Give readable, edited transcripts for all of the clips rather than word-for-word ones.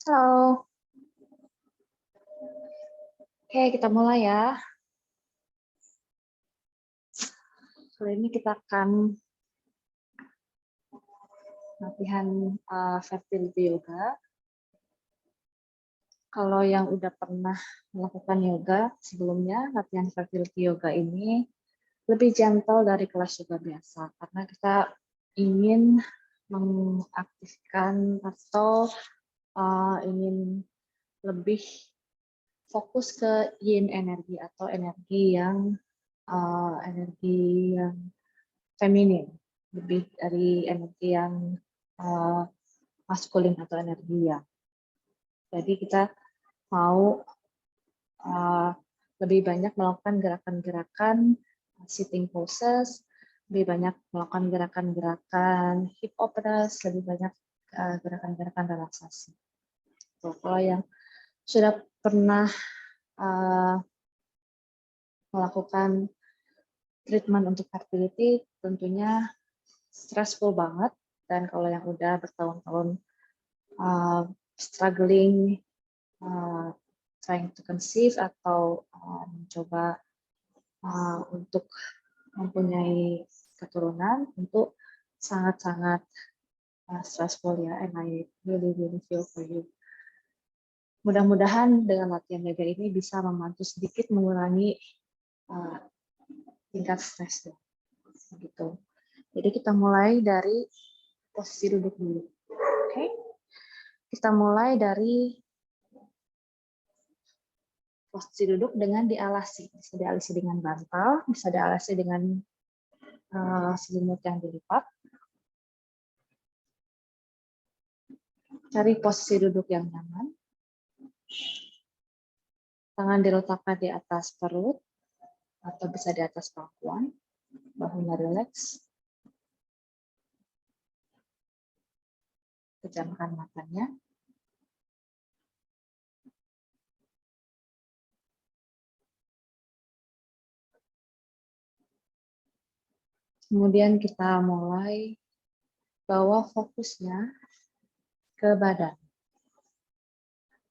Halo, oke kita mulai ya. Kali ini kita akan latihan fertility yoga. Kalau yang udah pernah melakukan yoga sebelumnya, latihan fertility yoga ini lebih gentle dari kelas yoga biasa, karena kita ingin mengaktifkan atau ingin lebih fokus ke yin energi atau energi yang feminin, lebih dari energi yang uh, maskulin atau energi yang. Jadi kita mau uh, lebih banyak melakukan gerakan-gerakan sitting poses, lebih banyak melakukan gerakan-gerakan hip openers, lebih banyak gerakan-gerakan relaksasi. So, kalau yang sudah pernah melakukan treatment untuk fertility, tentunya stressful banget. Dan kalau yang udah bertahun-tahun struggling, trying to conceive atau mencoba untuk mempunyai keturunan, untuk sangat-sangat stressful ya, and I really feel for you. Mudah-mudahan dengan latihan yoga ini bisa membantu sedikit mengurangi tingkat stres ya. Gitu. Jadi kita mulai dari posisi duduk dulu. Oke. Kita mulai dari posisi duduk dengan dialasi. Bisa dialasi dengan bantal, bisa dialasi dengan selimut yang dilipat. Cari posisi duduk yang nyaman. Tangan diletakkan di atas perut atau bisa di atas pangkuan. Bahunya rileks. Pejamkan matanya. Kemudian kita mulai bawa fokusnya ke badan.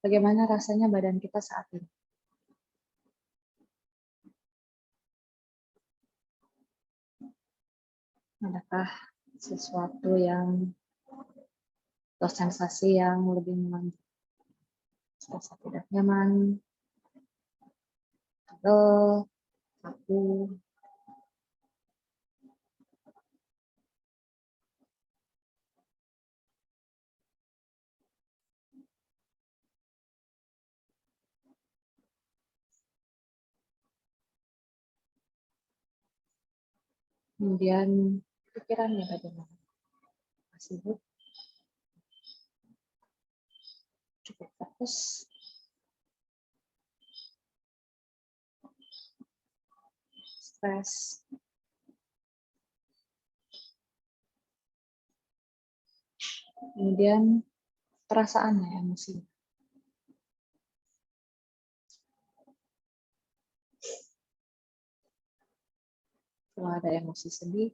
Bagaimana rasanya badan kita saat ini? Adakah sesuatu yang atau sensasi yang lebih nyaman? Rasa tidak nyaman, pegel, kaku. Kemudian pikirannya bagaimana? Sibuk, cukup fokus, stres, kemudian perasaannya, emosi. Kalau ada emosi sedih,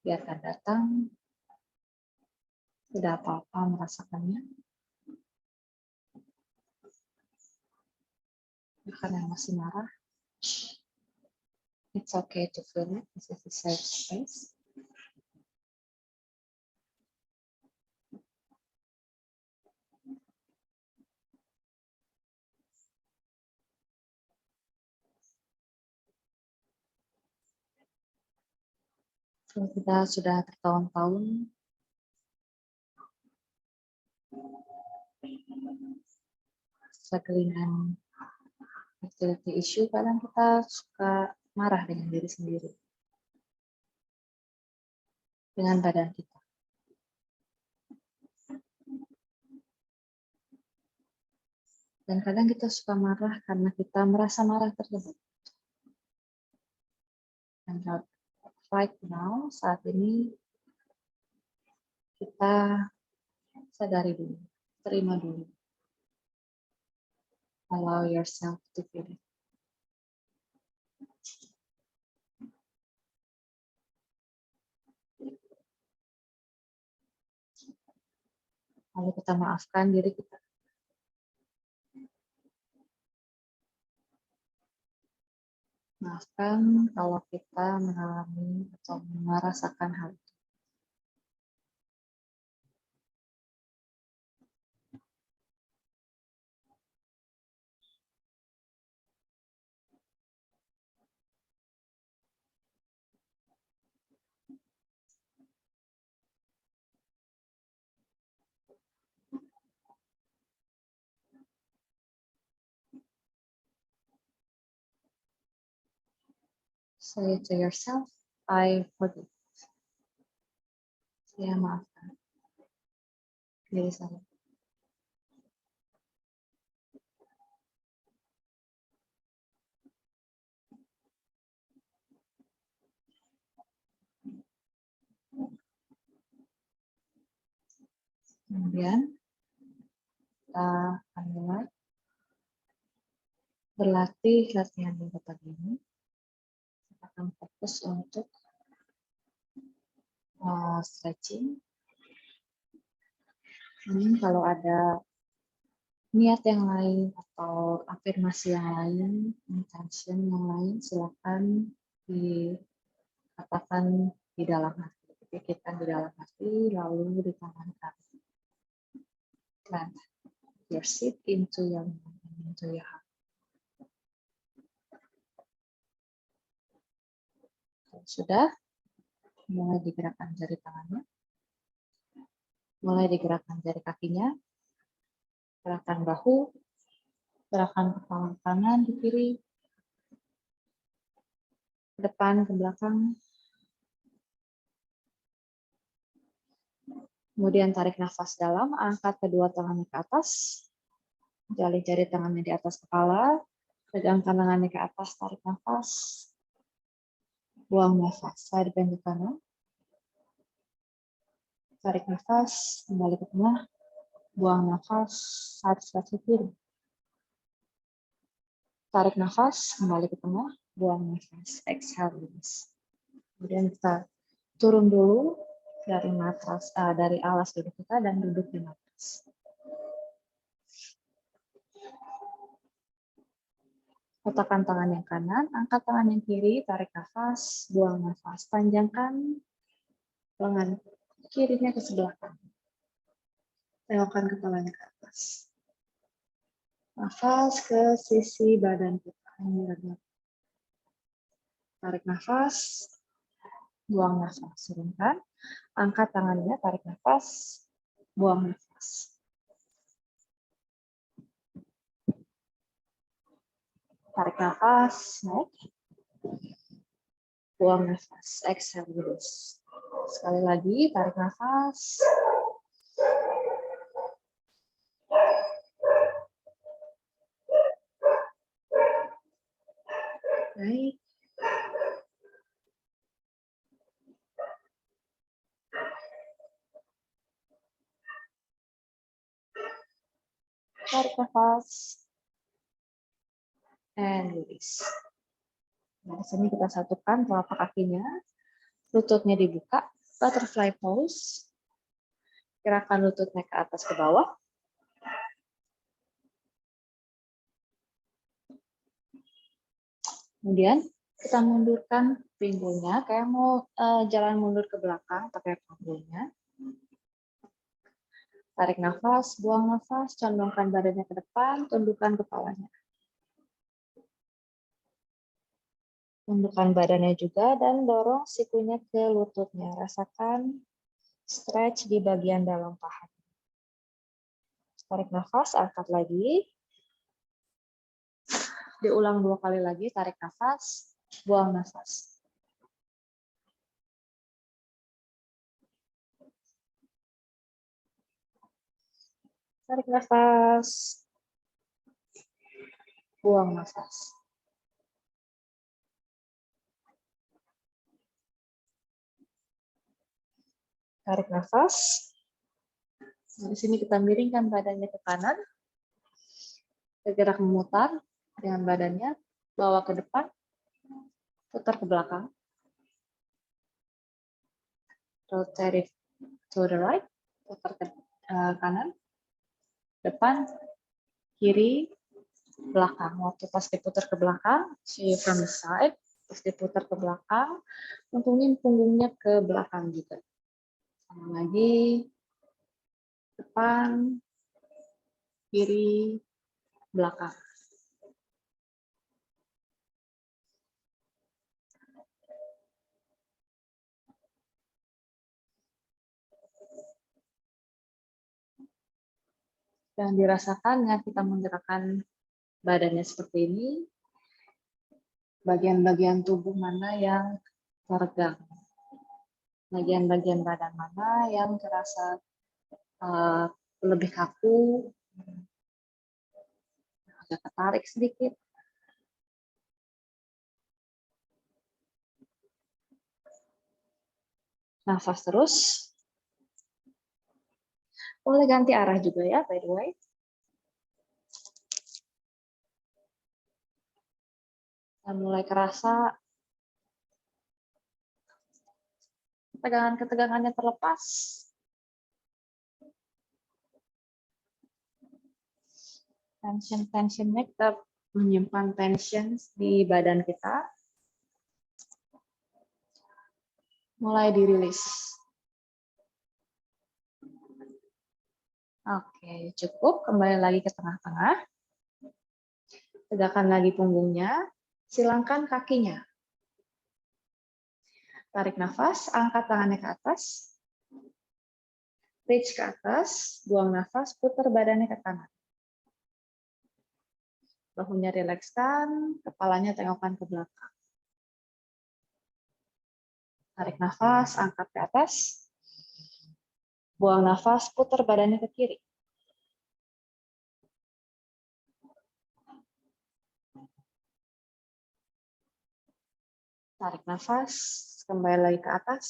biarkan datang, tidak apa-apa merasakannya. Bukan emosi marah, it's okay to feel it, this is a safe space. Kalau kita sudah bertahun-tahun struggling dengan fertility issue, kadang kita suka marah dengan diri sendiri, dengan badan kita. Dan kadang kita suka marah karena kita merasa marah tersebut. And right now, saat ini, kita sadari dulu, terima dulu. Allow yourself to feel it. Lalu kita maafkan diri kita. Maafkan kalau kita mengalami atau merasakan hal itu. Say to yourself, I forgive. Saya maafkan diri saya. Kemudian kita akan mulai berlatih latihan yoga pagi ini. Kita akan fokus untuk stretching. Kalau ada niat yang lain atau afirmasi yang lain, intention yang lain, silakan dikatakan di dalam hati. Pikirkan di dalam hati, lalu di tangan kaki. Plant your seed into your mind, into your heart. Kalau sudah, mulai digerakkan jari tangannya, mulai digerakkan jari kakinya, gerakan bahu, gerakan kepala kanan ke kiri, ke depan, ke belakang. Kemudian tarik nafas dalam, angkat kedua tangannya ke atas, jali jari tangannya di atas kepala, pegangkan tangannya ke atas, tarik nafas, buang nafas, side bend ke kanan, tarik nafas, kembali ke tengah, buang nafas, side stretch ke kiri. Tarik nafas, kembali ke tengah, buang nafas, exhale release. Kemudian kita turun dulu dari matras, dari alas duduk kita dan duduk di matras. Letakkan tangan yang kanan, angkat tangan yang kiri, tarik nafas, buang nafas, panjangkan lengan kirinya ke sebelah kanan. Tengokkan kepalanya ke atas. Nafas ke sisi badan kita. Tarik nafas, buang nafas. Turunkan, angkat tangannya, tarik nafas, buang nafas. Tarik nafas, naik. Buang nafas, exhale release. Sekali lagi, tarik nafas. Naik. Tarik nafas. And release. Nah, di sini kita satukan telapak kakinya, lututnya dibuka, butterfly pose. Gerakan lututnya ke atas ke bawah. Kemudian kita mundurkan pinggulnya, kayak mau jalan mundur ke belakang pakai pinggulnya. Tarik nafas, buang nafas, condongkan badannya ke depan, tundukkan kepalanya. Tundukkan badannya juga dan dorong sikunya ke lututnya. Rasakan stretch di bagian dalam paha. Tarik nafas, angkat lagi. Diulang 2 kali lagi, tarik nafas, buang nafas. Tarik nafas, buang nafas. Tarik nafas. Di sini kita miringkan badannya ke kanan. Bergerak memutar dengan badannya, bawa ke depan, putar ke belakang. Rotate it to the right, putar ke kanan, depan, kiri, belakang. Waktu pas diputar ke belakang, see from the side, pas diputar ke belakang, untungin punggungnya ke belakang juga. Sama lagi, depan, kiri, belakang. Dan dirasakan ya kita menggerakkan badannya seperti ini, bagian-bagian tubuh mana yang teregang, bagian-bagian badan mana yang terasa lebih kaku, agak ketarik sedikit. Nafas terus. Boleh ganti arah juga ya, by the way. Dan mulai kerasa ketegangan-ketegangannya terlepas. Tension-tensionnya kita menyimpan tension di badan kita. Mulai dirilis. Oke, cukup. Kembali lagi ke tengah-tengah. Tegakkan lagi punggungnya. Silangkan kakinya. Tarik nafas, angkat tangannya ke atas. Reach ke atas, buang nafas, putar badannya ke kanan. Bahunya rilekskan, kepalanya tengokkan ke belakang. Tarik nafas, angkat ke atas. Buang nafas, putar badannya ke kiri. Tarik nafas, kembali lagi ke atas.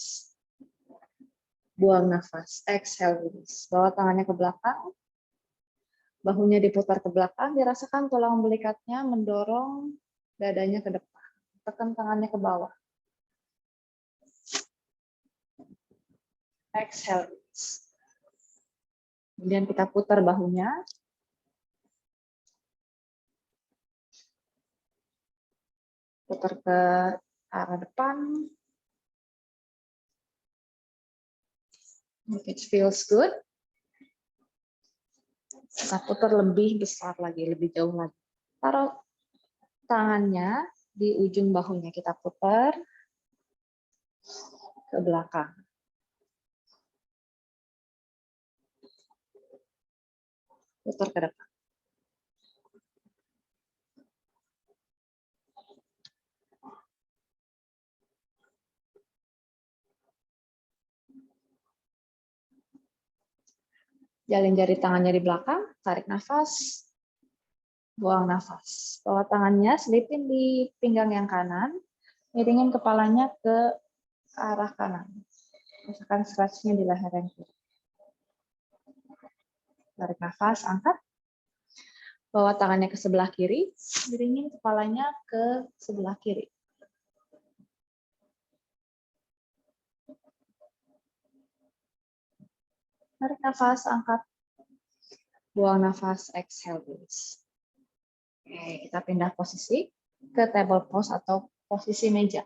Buang nafas, exhale, release. Bawa tangannya ke belakang. Bahunya diputar ke belakang, dirasakan tulang belikatnya mendorong dadanya ke depan. Tekan tangannya ke bawah. Exhale, release. Kemudian kita putar bahunya. Putar ke arah depan. If it feels good. Kita putar lebih besar lagi, lebih jauh lagi. Taruh tangannya di ujung bahunya, kita putar ke belakang. Putar ke depan. Jalin jari tangannya di belakang, tarik nafas, buang nafas. Bawa tangannya selipin di pinggang yang kanan, miringin kepalanya ke arah kanan. Rasakan stretch-nya di leher yang kiri. Tarik nafas, angkat. Bawa tangannya ke sebelah kiri, miringin kepalanya ke sebelah kiri. Tarik nafas, angkat. Buang nafas, exhale, release. Oke, kita pindah posisi ke table pose atau posisi meja.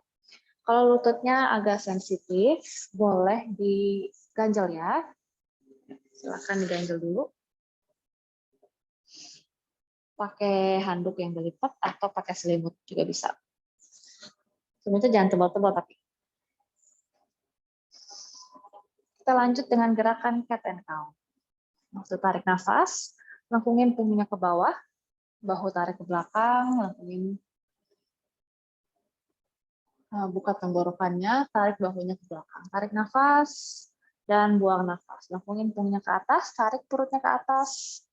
Kalau lututnya agak sensitif, boleh diganjel ya. Silakan diganjel dulu. Pakai handuk yang berlipat atau pakai selimut juga bisa. Selimutnya jangan tebal-tebal tapi. Kita lanjut dengan gerakan cat and cow. Waktu tarik nafas, lengkungin punggungnya ke bawah, bahu tarik ke belakang, lengkungin buka tenggorokannya, tarik bahunya ke belakang. Tarik nafas dan buang nafas. Lengkungin punggungnya ke atas, tarik perutnya ke atas,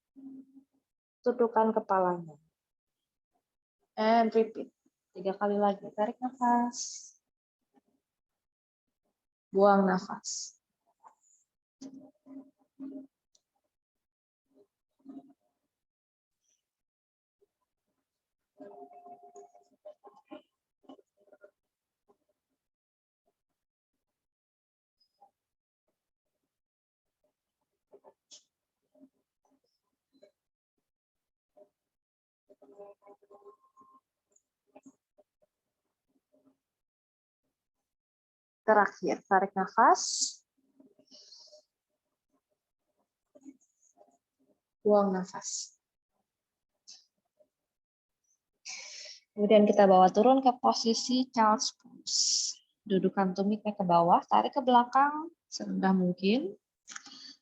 tutukan kepalanya. And repeat. 3 kali lagi. Tarik nafas. Buang nafas. Terakhir, tarik nafas. Buang nafas. Kemudian kita bawa turun ke posisi child's pose. Dudukan tumitnya ke bawah, tarik ke belakang serendah mungkin.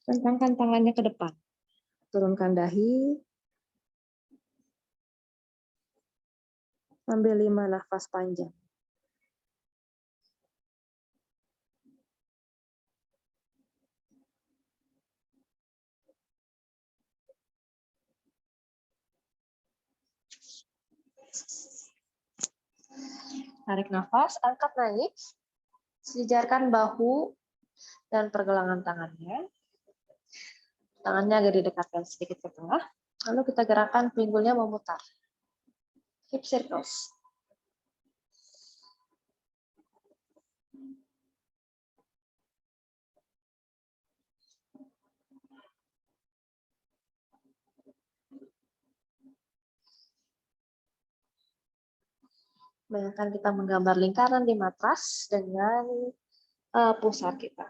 Tentangkan tangannya ke depan. Turunkan dahi. Ambil 5 nafas panjang. Tarik nafas, angkat naik. Sejajarkan bahu dan pergelangan tangannya. Tangannya agak didekatkan sedikit ke tengah. Lalu kita gerakan pinggulnya memutar. Hip circles. Bayangkan kita menggambar lingkaran di matras dengan pusat kita.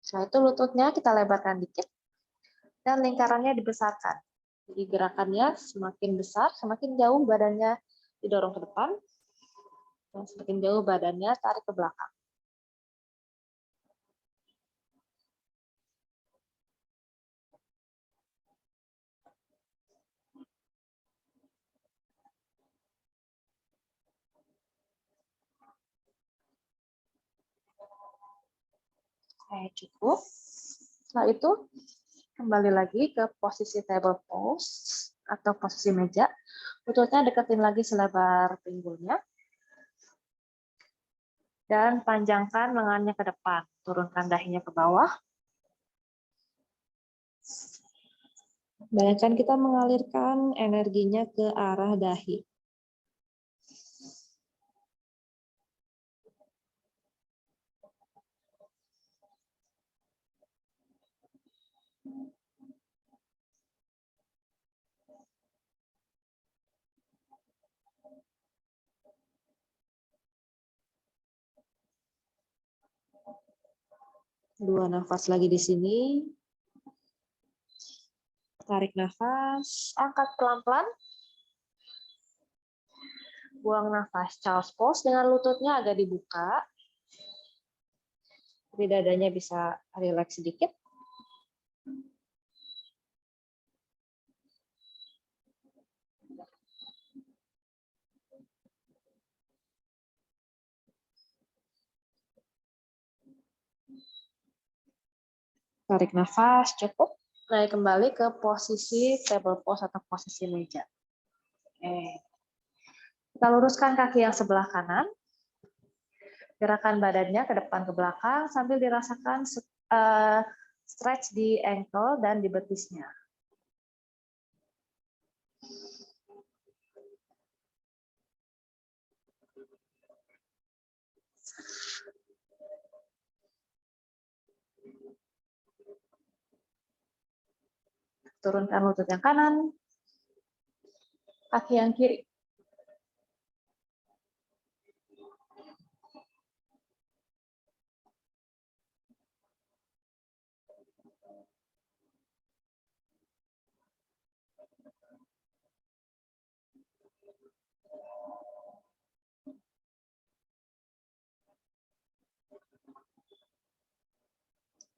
Setelah itu lututnya kita lebarkan dikit dan lingkarannya dibesarkan. Jadi gerakannya semakin besar, semakin jauh badannya didorong ke depan, dan semakin jauh badannya tarik ke belakang. Cukup. Setelah itu kembali lagi ke posisi table pose atau posisi meja. Lututnya deketin lagi selebar pinggulnya. Dan panjangkan lengannya ke depan. Turunkan dahinya ke bawah. Bayangkan kita mengalirkan energinya ke arah dahi. Dua nafas lagi di sini. Tarik nafas, angkat pelan-pelan. Buang nafas, child's pose dengan lututnya agak dibuka. Jadi dadanya bisa rileks sedikit. Tarik nafas, cukup. Naik kembali ke posisi table pose atau posisi meja. Oke. Kita luruskan kaki yang sebelah kanan. Gerakan badannya ke depan ke belakang sambil dirasakan stretch di ankle dan di betisnya. Turunkan lutut yang kanan, kaki yang kiri.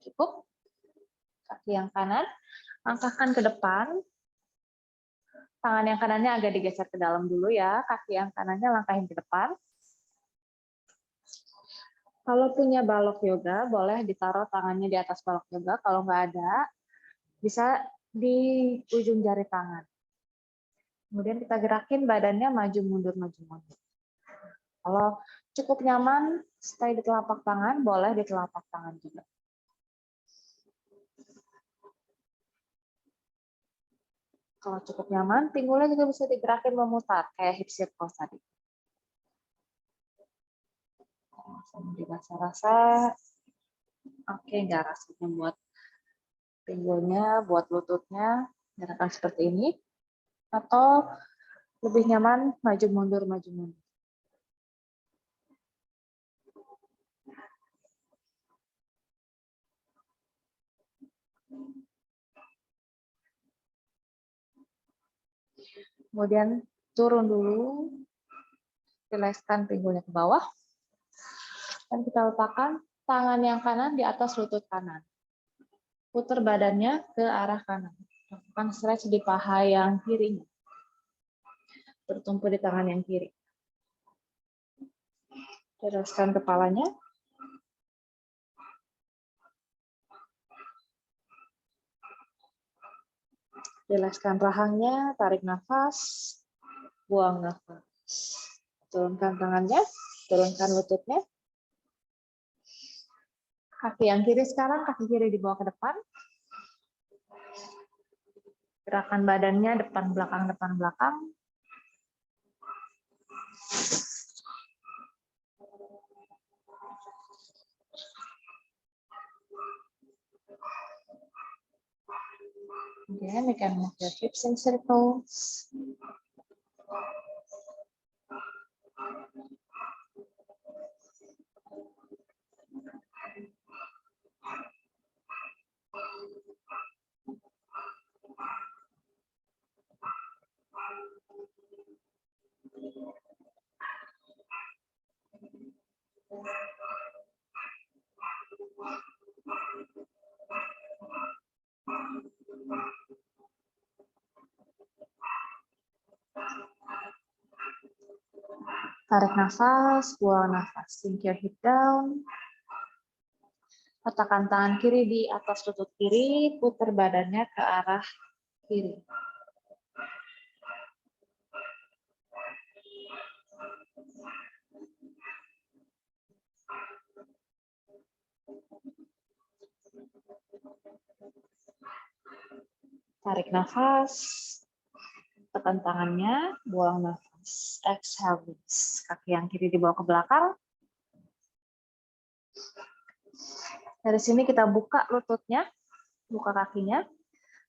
Cukup. Kaki yang kanan, langkahkan ke depan. Tangan yang kanannya agak digeser ke dalam dulu ya. Kaki yang kanannya langkahin ke depan. Kalau punya balok yoga, boleh ditaruh tangannya di atas balok yoga. Kalau nggak ada, bisa di ujung jari tangan. Kemudian kita gerakin badannya maju mundur, maju mundur. Kalau cukup nyaman, stay di telapak tangan, boleh di telapak tangan juga. Kalau cukup nyaman, pinggulnya juga bisa digerakin memutar, kayak hip circle tadi. Langsung dirasa-rasa. Oke, nggak rasanya buat pinggulnya, buat lututnya, gerakan seperti ini. Atau lebih nyaman, maju mundur, maju mundur. Kemudian turun dulu, rilekskan pinggulnya ke bawah, dan kita letakkan tangan yang kanan di atas lutut kanan. Putar badannya ke arah kanan. Lakukan stretch di paha yang kiri. Bertumpu di tangan yang kiri. Teruskan kepalanya. Rilekskan rahangnya, tarik nafas, buang nafas. Turunkan tangannya, turunkan lututnya. Kaki yang kiri sekarang, kaki kiri dibawa ke depan. Gerakan badannya depan belakang depan belakang. Again, you can move your hips in circles. Tarik nafas, buang nafas. Sink your hip down. Letakkan tangan kiri di atas lutut kiri, putar badannya ke arah kiri. Tarik nafas, tekan tangannya, buang nafas. Exhale, kaki yang kiri dibawa ke belakang. Dari sini kita buka lututnya, buka kakinya,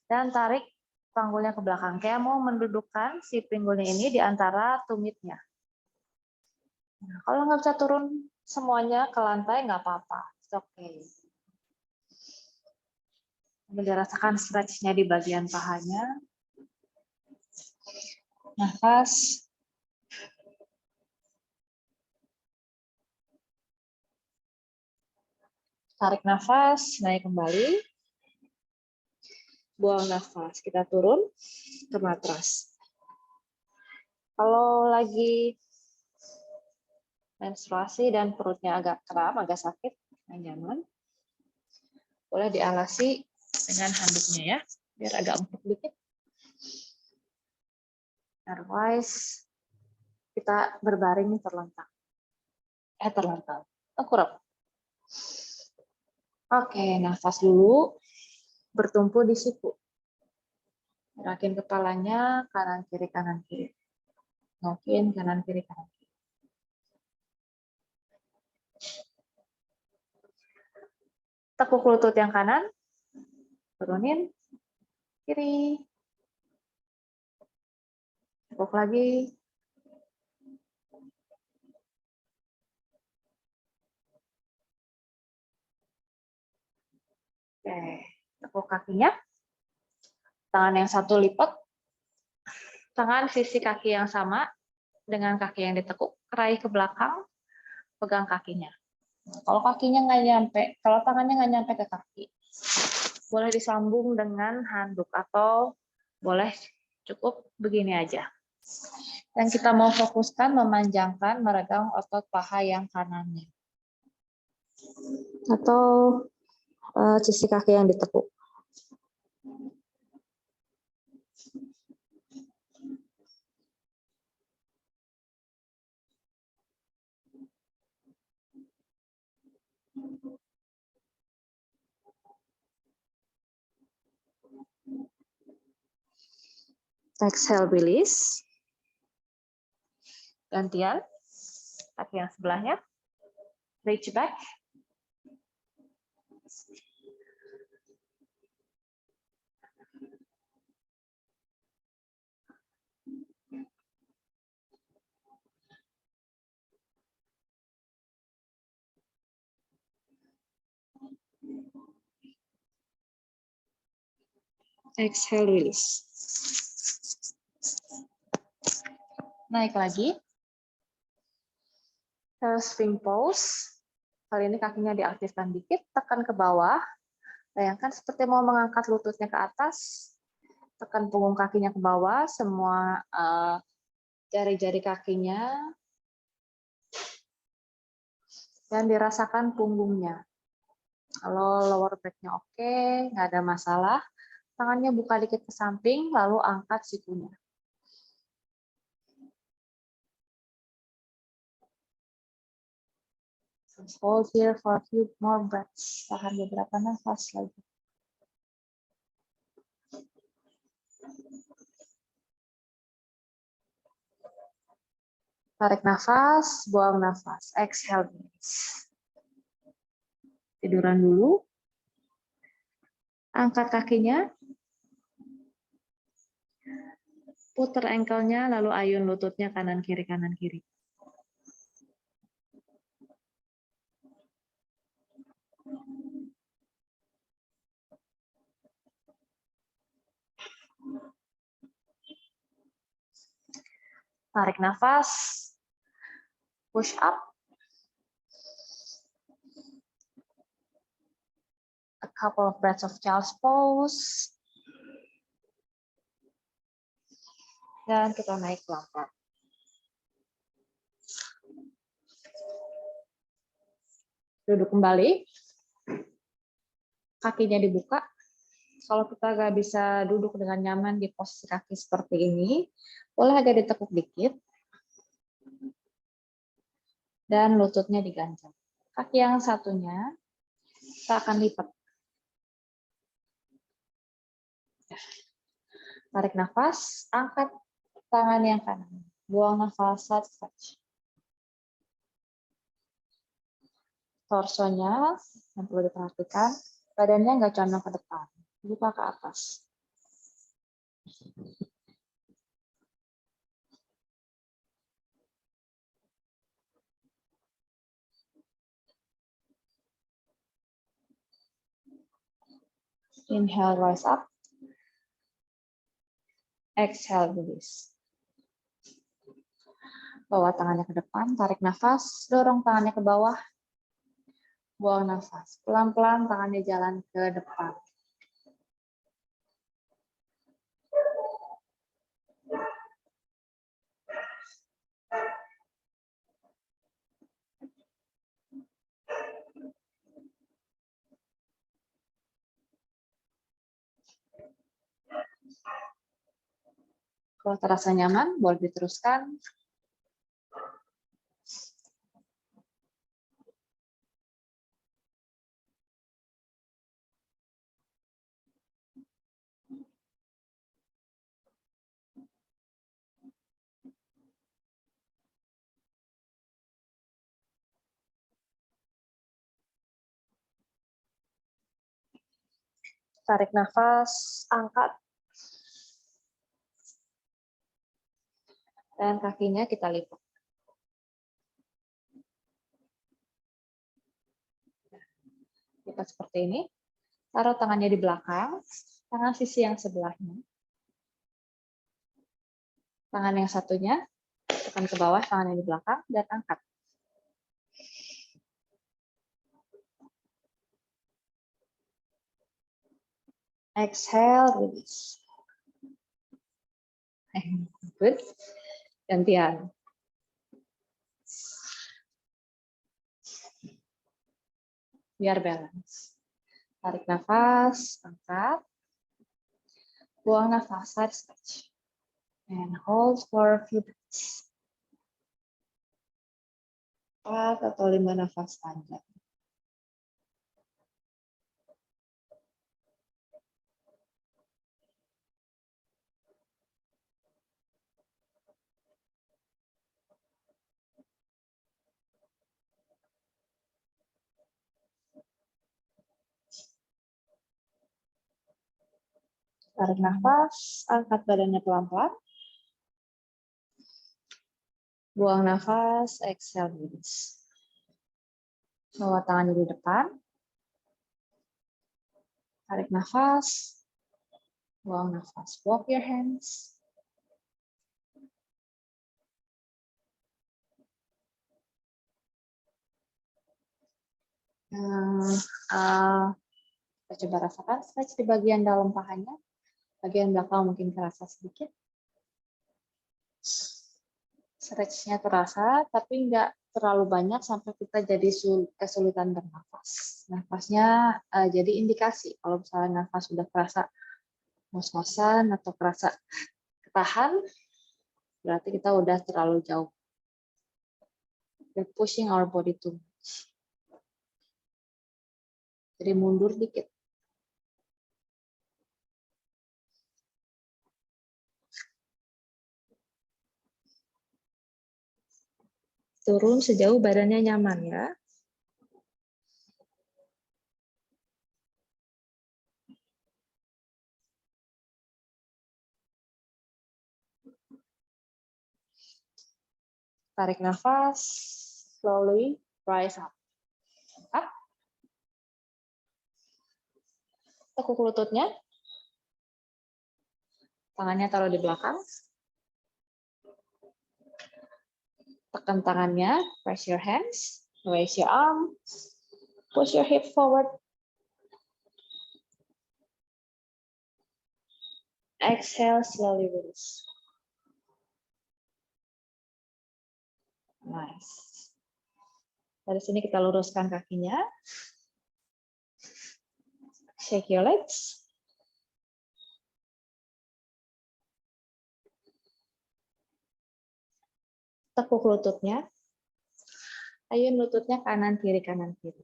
dan tarik panggulnya ke belakang. Kayak mau mendudukkan si pinggulnya ini di antara tumitnya. Nah, kalau nggak bisa turun semuanya ke lantai, nggak apa-apa. It's okay. Dirasakan stretch-nya di bagian pahanya. Nafas. Tarik nafas, naik kembali. Buang nafas. Kita turun ke matras. Kalau lagi menstruasi dan perutnya agak kram, agak sakit, nggak nyaman, boleh dialasi dengan handuknya ya, biar agak empuk dikit. Otherwise, kita berbaring terlentang. Terlentang. Kurang. Oke, nafas dulu. Bertumpu di siku. Gerakin kepalanya kanan kiri kanan kiri. Nokin kanan kiri kanan kiri. Tekuk lutut yang kanan. Turunin kiri. Tekuk lagi. Oke, tekuk kakinya. Tangan yang satu lipat. Tangan sisi kaki yang sama dengan kaki yang ditekuk, raih ke belakang, pegang kakinya. Kalau kakinya nggak nyampe, kalau tangannya nggak nyampe ke kaki, boleh disambung dengan handuk atau boleh cukup begini aja. Dan kita mau fokuskan memanjangkan, meregang otot paha yang kanannya. Atau sisi kaki yang ditekuk. Exhale, release. Gantian, kaki yang sebelahnya. Reach back. Exhale, release. Naik lagi. Swing pose. Kali ini kakinya diaktifkan dikit, tekan ke bawah. Bayangkan seperti mau mengangkat lututnya ke atas. Tekan punggung kakinya ke bawah, semua jari-jari kakinya. Dan dirasakan punggungnya. Kalau lower back-nya oke, nggak ada masalah. Tangannya buka dikit ke samping, lalu angkat sikunya. Hold here for a few more breaths. Tahan beberapa nafas lagi. Tarik nafas, buang nafas. Exhale. Tiduran dulu. Angkat kakinya. Putar ankle-nya, lalu ayun lututnya kanan-kiri, kanan-kiri. Tarik nafas. Push up. A couple of breaths of child's pose. Dan kita naik pelan-pelan. Duduk kembali. Kakinya dibuka. Kalau kita nggak bisa duduk dengan nyaman di posisi kaki seperti ini, boleh agak ditekuk dikit. Dan lututnya diganjal. Kaki yang satunya, kita akan lipat. Tarik nafas, angkat tangan yang kanan. Buang nafas, side stretch. Torsonya yang perlu diperhatikan, badannya nggak condong ke depan, buka ke atas. Inhale, rise up. Exhale, release. Bawa tangannya ke depan, tarik nafas, dorong tangannya ke bawah, buang nafas. Pelan-pelan tangannya jalan ke depan. Kalau terasa nyaman, boleh diteruskan. Tarik nafas, angkat. Dan kakinya kita lipat. Lipat seperti ini. Taruh tangannya di belakang, tangan sisi yang sebelahnya. Tangan yang satunya, tekan ke bawah, tangan yang di belakang, dan angkat. Exhale, release. Good. Gantian. Biar balance. Tarik nafas, angkat. Buang nafas, side stretch. And hold for a few breaths. 4 atau 5 nafas panjang. Tarik nafas, angkat badannya pelan-pelan. Buang nafas, exhale, release. Bawa tangannya di depan. Tarik nafas. Buang nafas. Walk your hands. Kita coba rasakan stretch di bagian dalam pahanya. Bagian belakang mungkin terasa sedikit. Stretch-nya terasa, tapi nggak terlalu banyak sampai kita jadi kesulitan bernafas. Nafasnya jadi indikasi. Kalau misalnya nafas sudah terasa ngos-ngosan atau terasa ketahan, berarti kita udah terlalu jauh. We're pushing our body too much. Jadi mundur dikit. Turun sejauh badannya nyaman ya. Tarik nafas, slowly rise up. Angkat. Tekuk lututnya. Tangannya taruh di belakang. Tekan tangannya, press your hands, raise your arm, push your hip forward. Exhale, slowly release. Nice. Dari sini kita luruskan kakinya. Shake your legs. Tekuk lututnya. Ayun lututnya kanan kiri kanan kiri.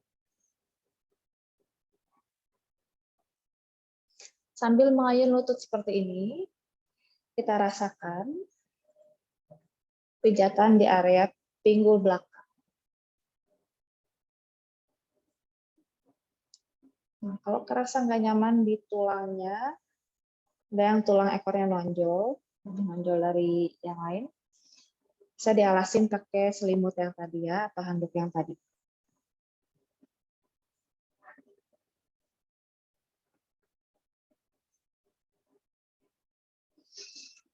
Sambil mengayun lutut seperti ini, kita rasakan pijatan di area pinggul belakang. Nah, kalau kerasa nggak nyaman di tulangnya, ada yang tulang ekornya nonjol dari yang lain, bisa dialasin pakai selimut yang tadi ya, atau handuk yang tadi.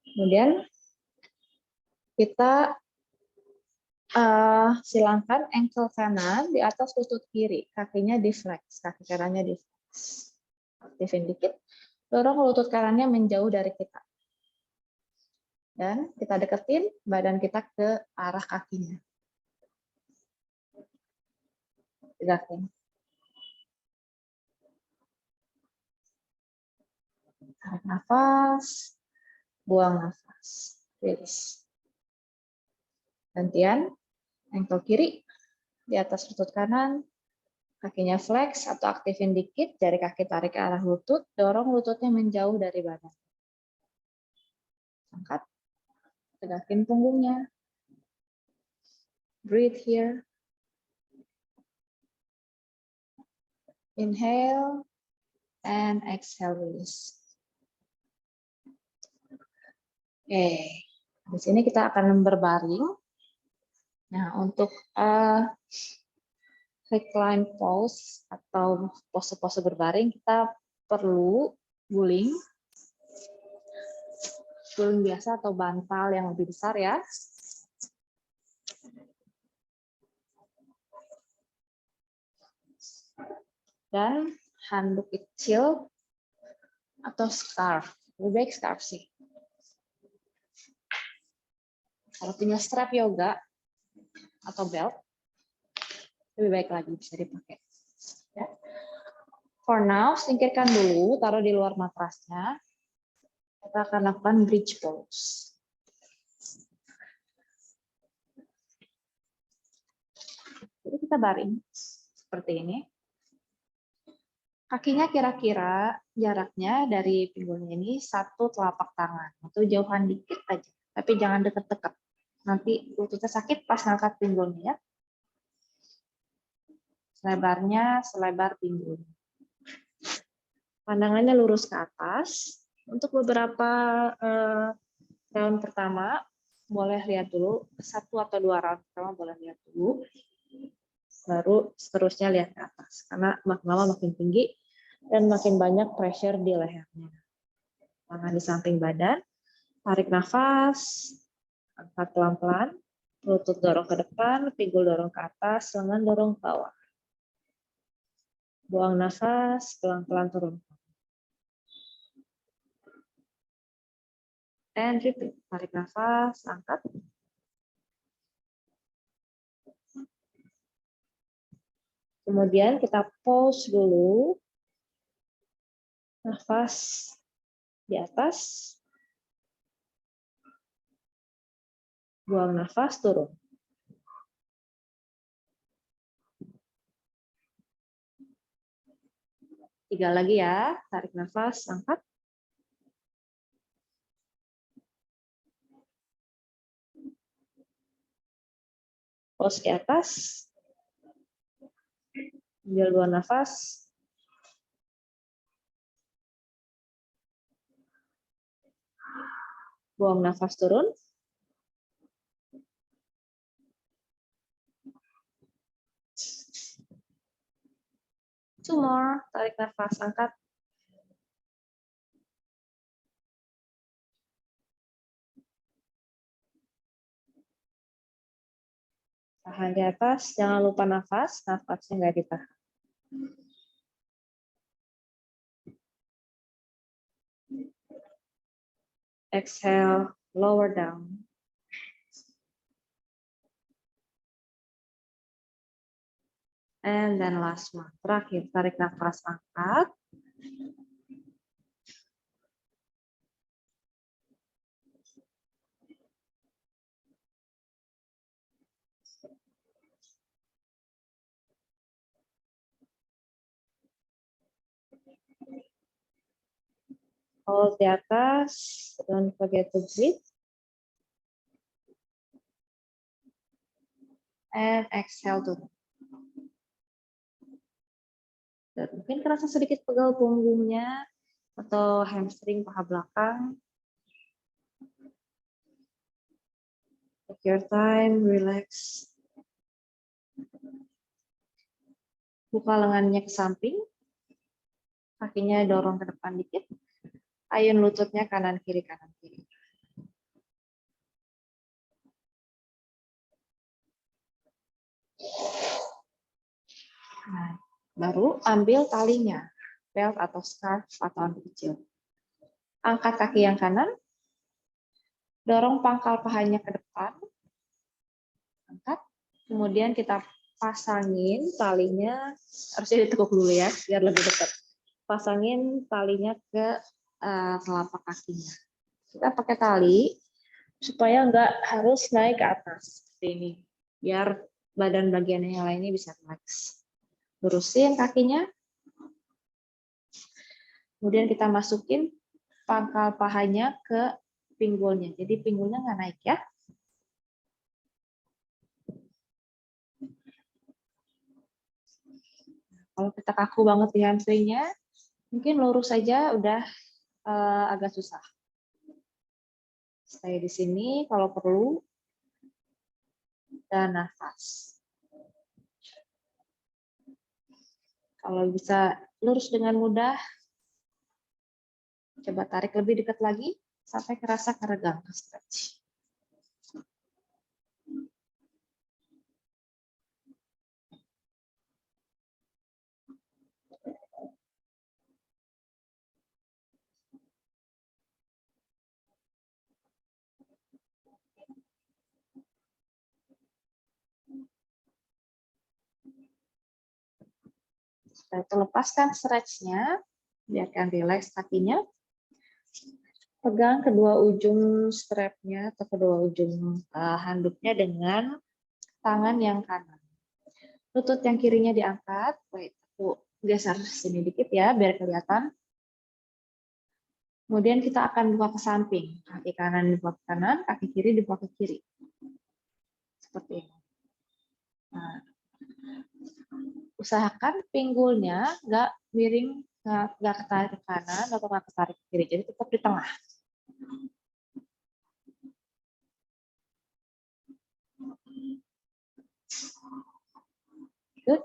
Kemudian kita silangkan ankle kanan di atas lutut kiri, kakinya di flex, kaki kanannya di flex. Aktifin dikit, dorong lutut kanannya menjauh dari kita. Dan kita deketin badan kita ke arah kakinya. Tegakin. Tarik nafas, buang nafas, release. Gantian, ankle kiri di atas lutut kanan, kakinya flex atau aktifin dikit, jari kaki tarik ke arah lutut, dorong lututnya menjauh dari badan. Angkat, tegakin punggungnya. Breathe here. Inhale and exhale, release. Oke, di sini kita akan berbaring. Nah, untuk recline pose atau pose-pose berbaring, kita perlu guling biasa atau bantal yang lebih besar ya. Dan handuk kecil atau scarf, lebih baik scarf sih. Kalau punya strap yoga atau belt, lebih baik lagi bisa dipakai. Ya. For now, singkirkan dulu, taruh di luar matrasnya. Kita akan lakukan bridge pose. Jadi kita baring seperti ini. Kakinya kira-kira jaraknya dari pinggulnya ini 1 telapak tangan. Atau jauhan dikit aja, tapi jangan deket-deket. Nanti lututnya sakit pas ngangkat pinggulnya ya. Lebarnya selebar pinggul. Pandangannya lurus ke atas. Untuk beberapa round pertama, boleh lihat dulu, 1 atau 2 round pertama boleh lihat dulu, baru seterusnya lihat ke atas, karena makin lama makin tinggi dan makin banyak pressure di lehernya. Tangan di samping badan, tarik nafas, angkat pelan-pelan, lutut dorong ke depan, pinggul dorong ke atas, lengan dorong ke bawah. Buang nafas, pelan-pelan turun. And repeat. Tarik nafas, angkat. Kemudian kita pause dulu. Nafas di atas. Buang nafas, turun. Tiga lagi ya. Tarik nafas, angkat. Pause di atas. Ambil 2 nafas. Buang nafas, turun. Two more. Tarik nafas, angkat. Tahan di atas. Jangan lupa nafas. Nafasnya nggak ditahan. Exhale, lower down. And then last one. Terakhir, tarik nafas, angkat. Hold di atas. Don't forget to breathe. And exhale turun. Dan mungkin kerasa sedikit pegal punggungnya atau hamstring paha belakang. Take your time, relax. Buka lengannya ke samping. Kakinya dorong ke depan dikit. Ayun lututnya kanan kiri kanan kiri. Nah, baru ambil talinya, belt atau scarf atau anti kecil. Angkat kaki yang kanan, dorong pangkal pahanya ke depan, angkat. Kemudian kita pasangin talinya, harusnya ditekuk dulu ya, biar lebih dekat. Pasangin talinya ke telapak kakinya. Kita pakai tali supaya nggak harus naik ke atas seperti ini, biar badan bagian yang lainnya bisa relax. Lurusin kakinya, kemudian kita masukin pangkal pahanya ke pinggulnya. Jadi pinggulnya nggak naik ya. Kalau kita kaku banget di hamstringnya, mungkin lurus saja udah agak susah. Stay di sini kalau perlu, dan nafas. Kalau bisa lurus dengan mudah, coba tarik lebih dekat lagi sampai kerasa keregang, stretch. Setelah itu lepaskan stretch-nya, biarkan relax kakinya. Pegang kedua ujung strap-nya atau kedua ujung handuknya dengan tangan yang kanan. Lutut yang kirinya diangkat. Wait, aku geser sini dikit ya, biar kelihatan. Kemudian kita akan buka ke samping. Kaki kanan dibuka ke kanan, kaki kiri dibuka ke kiri. Seperti ini. Nah, usahakan pinggulnya nggak miring nggak ketarik ke kanan atau nggak ketarik ke kiri, jadi tetap di tengah. Good.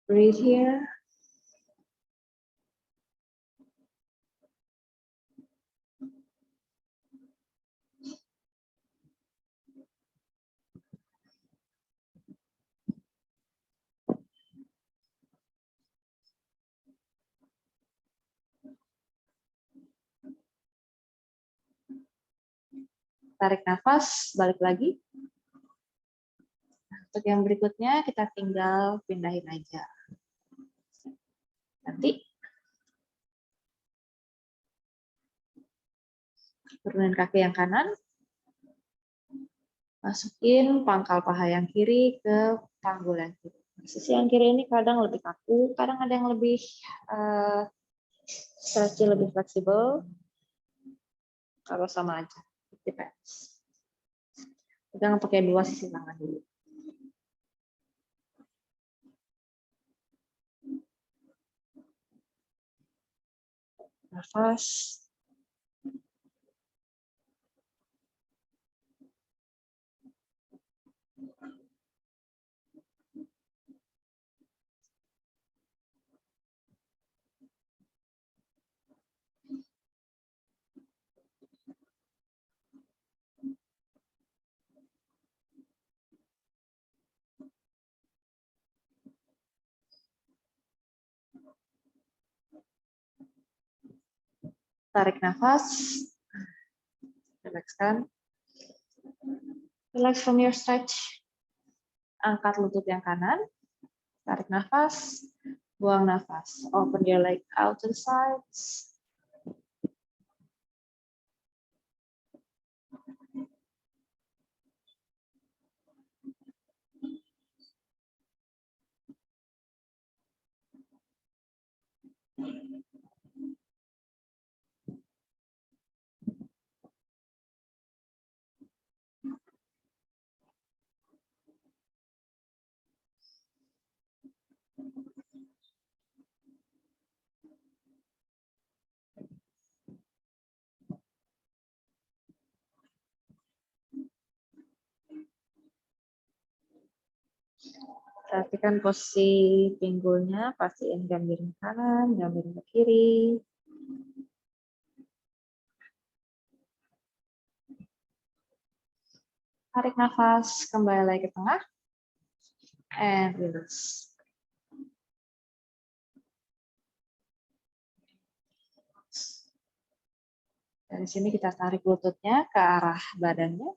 Breathe here. Tarik nafas, balik lagi. Untuk yang berikutnya kita tinggal pindahin aja. Nanti turunin kaki yang kanan, masukin pangkal paha yang kiri ke panggul yang kiri. Sisi yang kiri ini kadang lebih kaku, kadang ada yang lebih stretchy, lebih fleksibel. Kalau sama aja, depends. Pegang pakai dua sisi tangan dulu. Nafas. Tarik nafas. Relaxkan. Relax from your stretch. Angkat lutut yang kanan. Tarik nafas. Buang nafas. Open your leg out to the sides. Perhatikan posisi pinggulnya, pastiin jam miring kanan, jam miring ke kiri. Tarik nafas, kembali lagi ke tengah. And release. Dari sini kita tarik lututnya ke arah badannya.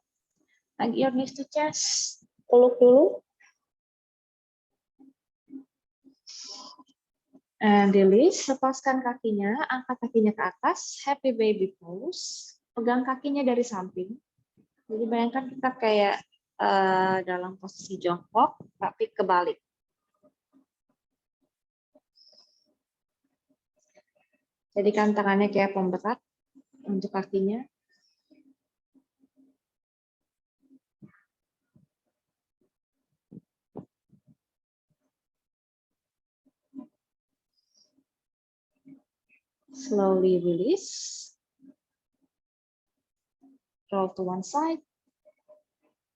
Hug your knees to chest. Peluk dulu. And release, lepaskan kakinya, angkat kakinya ke atas, happy baby pose. Pegang kakinya dari samping. Jadi bayangkan kita kayak dalam posisi jongkok, tapi kebalik. Jadikan tangannya kayak pemberat untuk kakinya. Slowly release. Roll to one side.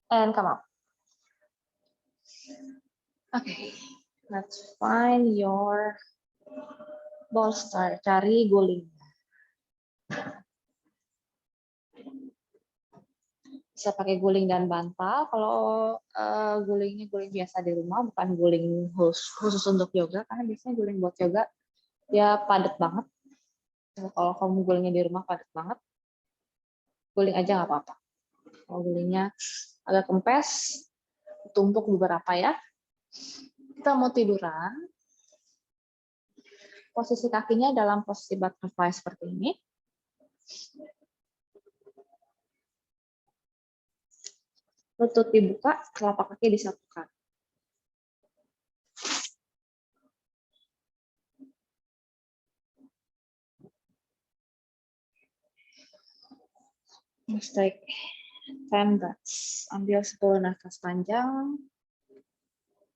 And come up. Okay, let's find your bolster. Cari guling. Bisa pakai guling dan bantal. Kalau gulingnya guling biasa di rumah, bukan guling khusus untuk yoga, karena biasanya guling buat yoga ya padat banget. Kalau kamu gulingnya di rumah padat banget, guling aja nggak apa-apa. Kalau gulingnya agak kempes, tumpuk beberapa ya. Kita mau tiduran. Posisi kakinya dalam posisi butterfly seperti ini. Lutut dibuka, telapak kaki disatukan. Let's take 10 breaths. Ambil 10 nafas panjang.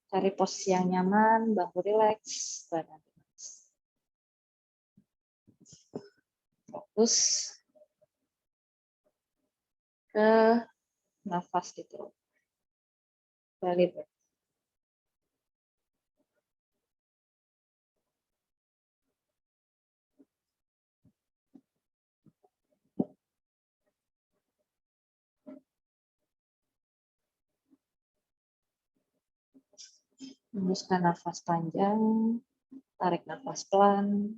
Cari posisi yang nyaman, bahu rileks, badan rileks. Fokus ke nafas gitu. Belly breath. Hembuskan nafas panjang, tarik nafas pelan.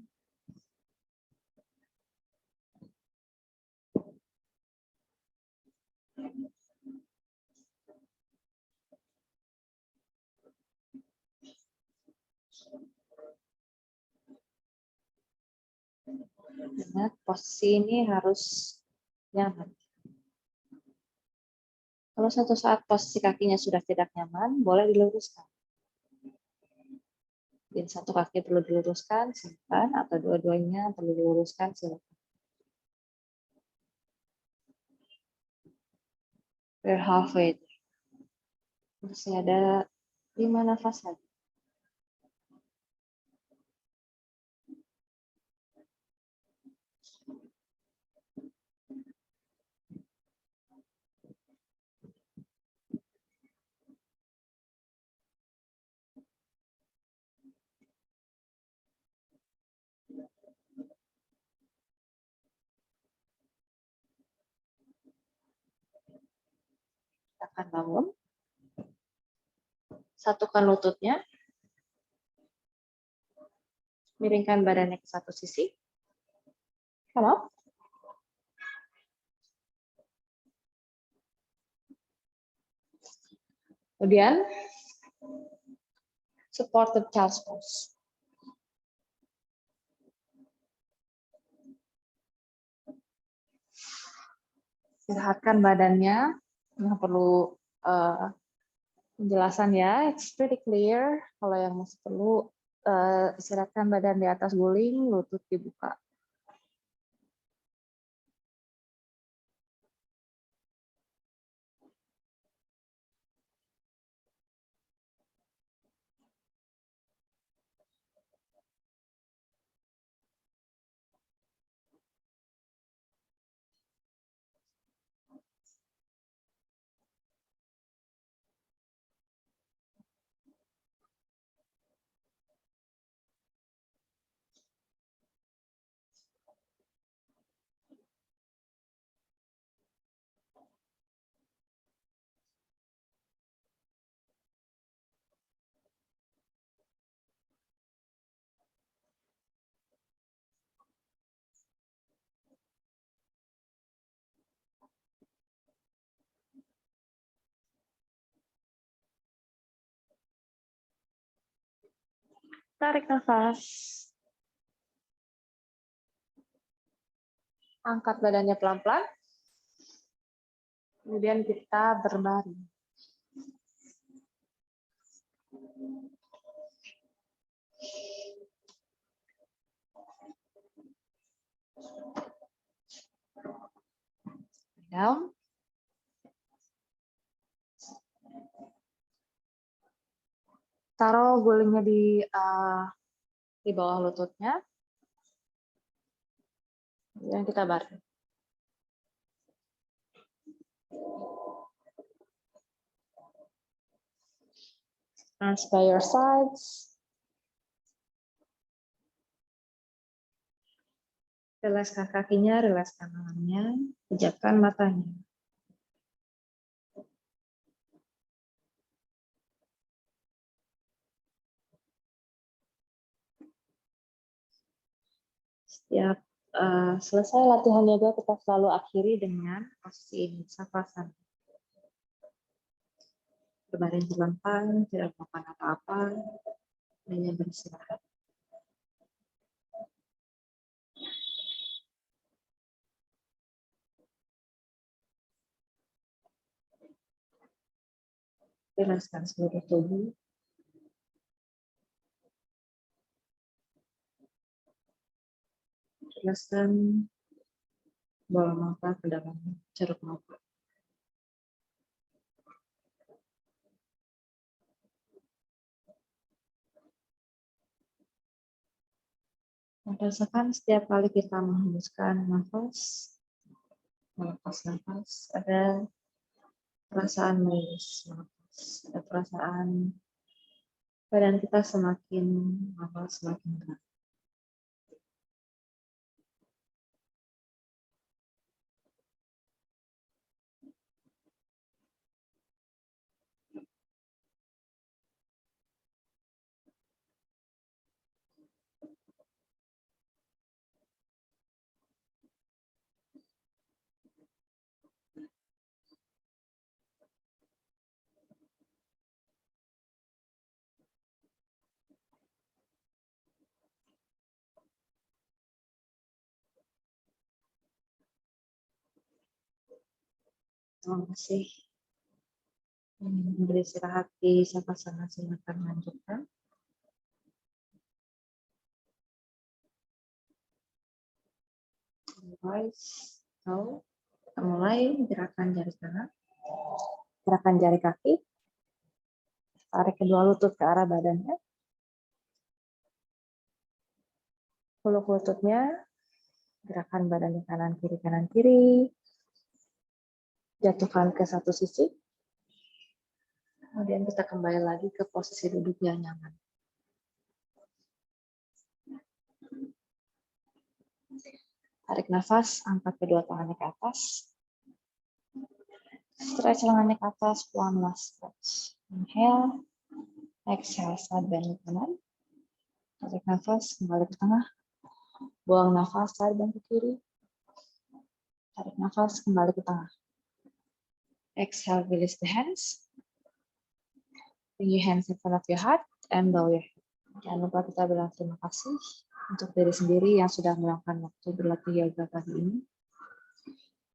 Ingat, posisi ini harus nyaman. Kalau suatu saat posisi kakinya sudah tidak nyaman, boleh diluruskan. Mungkin satu kaki perlu diluruskan, simpan, atau dua-duanya perlu diluruskan, silakan. We're halfway. Masih ada 5 nafas lagi. Akan bangun. Satukan lututnya. Miringkan badannya ke satu sisi. Come up. Kemudian, supported child's pose. Istirahatkan badannya. Nggak perlu penjelasan ya, it's pretty clear. Kalau yang masih perlu, istirahatkan badan di atas guling, lutut dibuka. Tarik nafas. Angkat badannya pelan-pelan. Kemudian kita berbaring. Down. Taruh gulingnya di bawah lututnya. Kemudian kita baring. Hands by your sides. Rilekskan kakinya, rilekskan tangannya, pejamkan matanya. Setiap selesai latihan yoga, kita selalu akhiri dengan posisi ini, savasana. Berbaring terlentang, tidak melakukan apa-apa, hanya beristirahat. Rilekskan seluruh tubuh. Rilekskan bawah mata ke dalam ceruk mata. Rasakan setiap kali kita menghembuskan nafas, melepas nafas, ada perasaan merilis, ada perasaan badan kita semakin lama semakin berat. Terima kasih. Beristirahat di sana silakan lanjutkan. Kita mulai gerakan jari tangan, gerakan jari kaki, tarik kedua lutut ke arah badannya, peluk lututnya, gerakan badannya kanan kiri, jatuhkan ke satu sisi, kemudian kita kembali lagi ke posisi duduk yang nyaman. Tarik nafas, angkat kedua tangannya ke atas. Stretch lengannya ke atas, pelan-pelan stretch. Inhale, exhale, side bend ke kanan. Tarik nafas, kembali ke tengah. Buang nafas, side bend ke kiri. Tarik nafas, kembali ke tengah. Exhale, release the hands. Bring your hands in front of your heart and bow your head. Jangan lupa kita bilang terima kasih untuk diri sendiri yang sudah meluangkan waktu berlatih yoga pagi ini,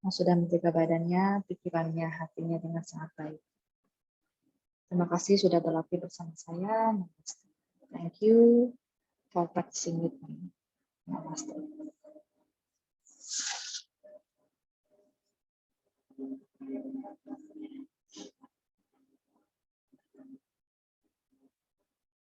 yang sudah menjaga badannya, pikirannya, hatinya dengan sangat baik. Terima kasih sudah berlatih bersama saya. Namaste. Thank you for practicing with me. Namaste.